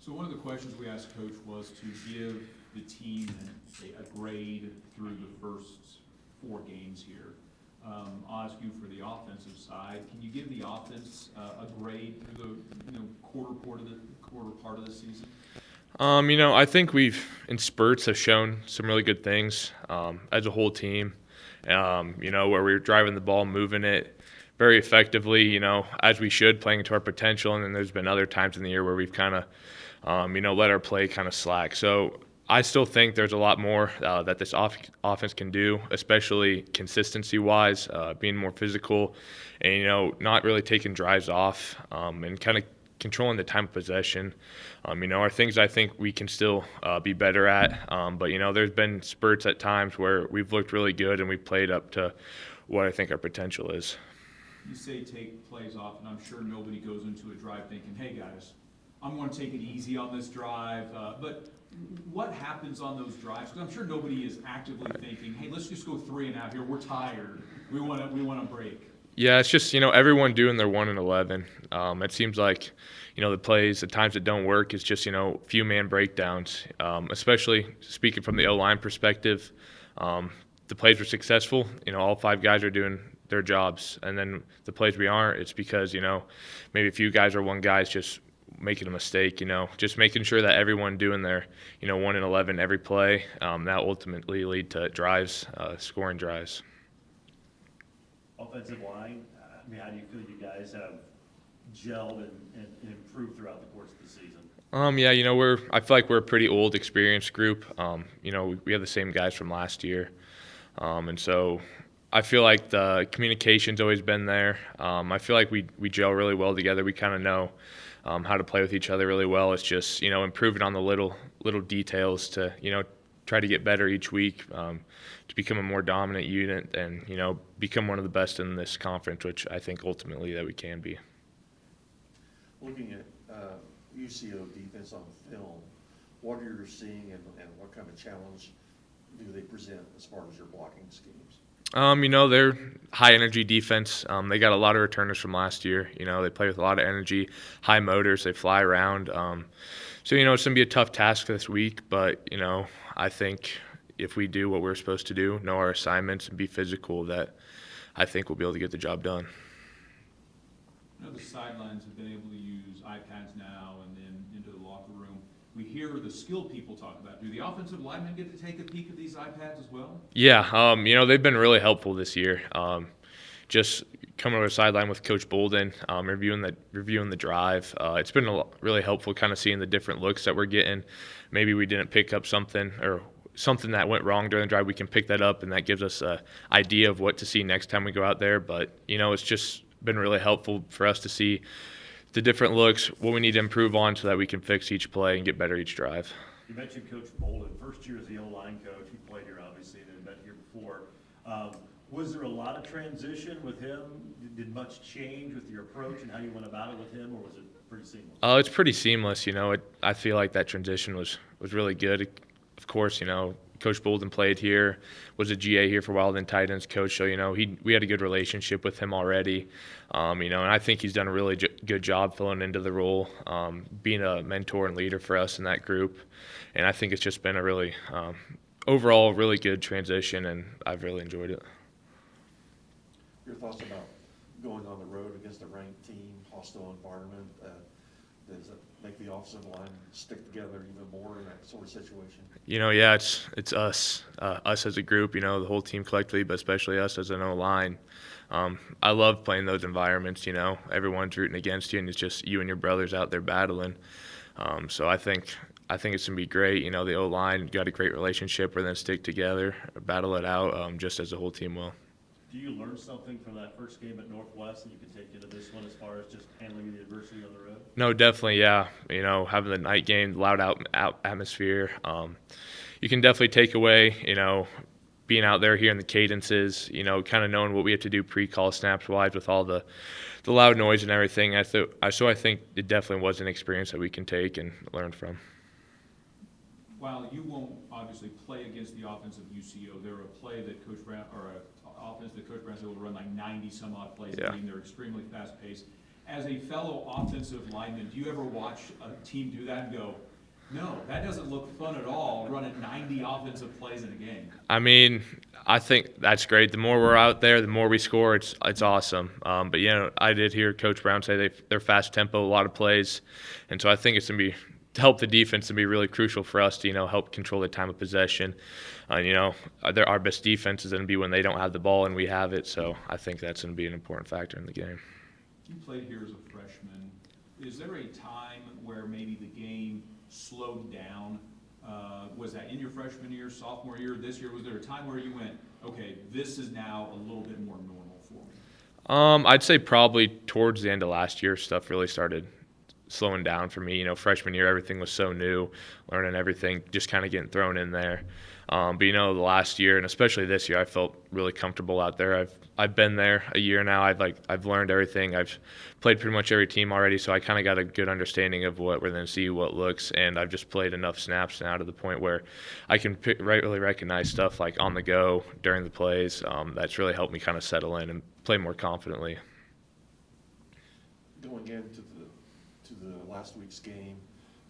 So one of the questions we asked Coach was to give the team a grade through the first 4 games here. I'll ask you for the offensive side. Can you give the offense a grade through the quarter part of the season? I think we've in spurts have shown some really good things as a whole team. Where we're driving the ball, moving it very effectively, as we should, playing to our potential. And then there's been other times in the year where we've kind of, let our play kind of slack. So I still think there's a lot more that this offense can do, especially consistency-wise, being more physical, and not really taking drives off, and kind of controlling the time of possession. Are things I think we can still be better at. But there's been spurts at times where we've looked really good and we've played up to what I think our potential is. You say take plays off, and I'm sure nobody goes into a drive thinking, hey guys, I'm going to take it easy on this drive. But what happens on those drives? Because I'm sure nobody is actively thinking, hey, let's just go 3 and out here. We're tired. We want to break. Yeah, it's just, everyone doing their 1 and 11. It seems like, the plays, the times that don't work is just, few man breakdowns, especially speaking from the O-line perspective. The plays were successful. All 5 guys are doing their jobs. And then the plays we aren't, it's because, maybe a few guys or one guy's just making a mistake, just making sure that everyone doing their, 1 and 11 every play, that ultimately lead to drives, scoring drives. Offensive line, how do you feel you guys have gelled and improved throughout the course of the season? I feel like we're a pretty old, experienced group. We have the same guys from last year. And so I feel like the communication's always been there. I feel like we gel really well together. We kind of know how to play with each other really well. It's just, improving on the little details to, try to get better each week, to become a more dominant unit and, become one of the best in this conference, which I think ultimately that we can be. Looking at UCO defense on film, what are you seeing and what kind of challenge do they present as far as your blocking schemes? They're high energy defense. They got a lot of returners from last year. They play with a lot of energy, high motors. They fly around. So it's going to be a tough task this week. But I think if we do what we're supposed to do, know our assignments, and be physical, that I think we'll be able to get the job done. The sidelines have been able to use iPads now and then into the locker room. We hear the skilled people talk about. Do the offensive linemen get to take a peek at these iPads as well? Yeah, they've been really helpful this year. Just coming over the sideline with Coach Bolden, reviewing the drive. It's been really helpful, kind of seeing the different looks that we're getting. Maybe we didn't pick up something or something that went wrong during the drive. We can pick that up, and that gives us an idea of what to see next time we go out there. But it's just been really helpful for us to see the different looks, what we need to improve on so that we can fix each play and get better each drive. You mentioned Coach Bolden, first year as the O-line coach. He played here, obviously, and had been here before. Was there a lot of transition with him? Did much change with your approach and how you went about it with him, or was it pretty seamless? It's pretty seamless. I feel like that transition was really good. Of course, Coach Bolden played here, was a GA here for a while, then tight ends coach. So, we had a good relationship with him already. And I think he's done a really good job filling into the role, being a mentor and leader for us in that group. And I think it's just been a really, overall, really good transition, and I've really enjoyed it. Your thoughts about going on the road against a ranked team, hostile environment, does it make the offensive line stick together even more in that sort of situation? Yeah, it's us as a group, the whole team collectively, but especially us as an O-line. I love playing those environments, everyone's rooting against you, and it's just you and your brothers out there battling. So I think it's going to be great. The O-line got a great relationship. We're going to stick together, battle it out, just as a whole team will. Do you learn something from that first game at Northwest that you can take into this one as far as just handling the adversity on the road? No, definitely, yeah. Having the night game, loud out atmosphere. You can definitely take away, being out there hearing the cadences, kind of knowing what we have to do pre-call snaps wise with all the loud noise and everything. So I think it definitely was an experience that we can take and learn from. While you won't obviously play against the offense of UCO, they're a play that Coach Brown, or an offense that Coach Brown's able to run like 90 some odd plays. Yeah. I mean, they're extremely fast paced. As a fellow offensive lineman, do you ever watch a team do that and go, no, that doesn't look fun at all, running 90 offensive plays in a game? I mean, I think that's great. The more we're out there, the more we score. It's awesome. But I did hear Coach Brown say they're fast tempo, a lot of plays, and so I think it's gonna be to help the defense and be really crucial for us to help control the time of possession. Our best defense is gonna be when they don't have the ball and we have it. So I think that's gonna be an important factor in the game. You played here as a freshman. Is there a time where maybe the game slowed down? Was that in your freshman year, sophomore year, this year? Was there a time where you went, okay, this is now a little bit more normal for me? I'd say probably towards the end of last year, stuff really started slowing down for me. Freshman year, everything was so new, learning everything, just kind of getting thrown in there. But the last year and especially this year, I felt really comfortable out there. I've been there a year now. I've learned everything. I've played pretty much every team already, so I kind of got a good understanding of what we're going to see, what looks, and I've just played enough snaps now to the point where I can really recognize stuff like on the go during the plays. That's really helped me kind of settle in and play more confidently. Going into the last week's game,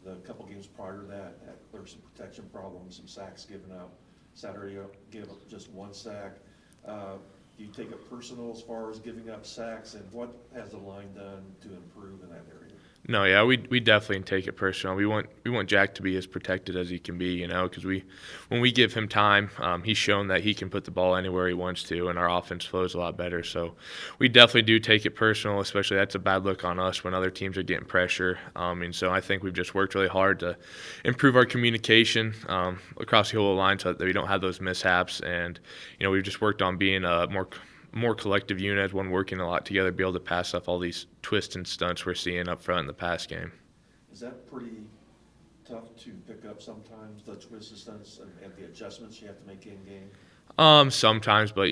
the couple games prior to that, there were some protection problems, some sacks given up. Saturday, you gave up just one sack. Do you take it personal as far as giving up sacks, and what has the line done to improve in that area? No, yeah, we definitely take it personal. We want Jack to be as protected as he can be, because when we give him time, he's shown that he can put the ball anywhere he wants to, and our offense flows a lot better. So we definitely do take it personal, especially that's a bad look on us when other teams are getting pressure. And so I think we've just worked really hard to improve our communication across the whole line so that we don't have those mishaps. And we've just worked on being a more collective unit, one working a lot together, be able to pass off all these twists and stunts we're seeing up front in the pass game. Is that pretty tough to pick up sometimes, the twists and stunts and the adjustments you have to make in game? Sometimes, but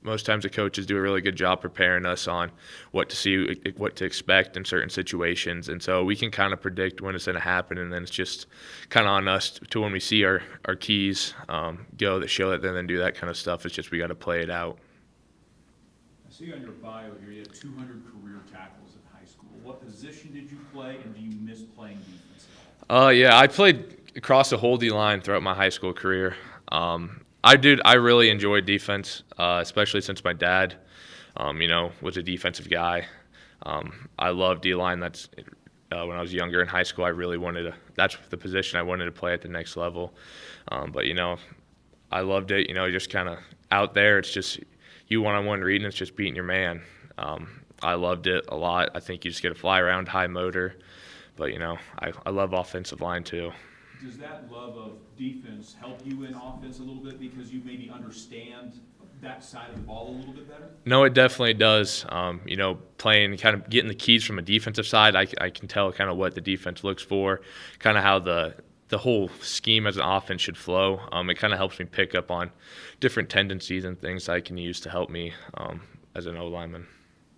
most times the coaches do a really good job preparing us on what to see, what to expect in certain situations, and so we can kind of predict when it's going to happen, and then it's just kind of on us to when we see our keys go that show that, then do that kind of stuff. It's just we got to play it out. I see on your bio here you had 200 career tackles in high school. What position did you play, and do you miss playing defense at all? Yeah, I played across the whole D line throughout my high school career. I really enjoyed defense, especially since my dad, was a defensive guy. I love D line. That's when I was younger in high school. I really that's the position I wanted to play at the next level. But I loved it. Just kind of out there. It's just you one-on-one reading. It's just beating your man. I loved it a lot. I think you just get to fly around, high motor. But I love offensive line too. Does that love of defense help you in offense a little bit because you maybe understand that side of the ball a little bit better? No, it definitely does. Playing, kind of getting the keys from a defensive side, I can tell kind of what the defense looks for, kind of how the whole scheme as an offense should flow. It kind of helps me pick up on different tendencies and things I can use to help me as an O-lineman.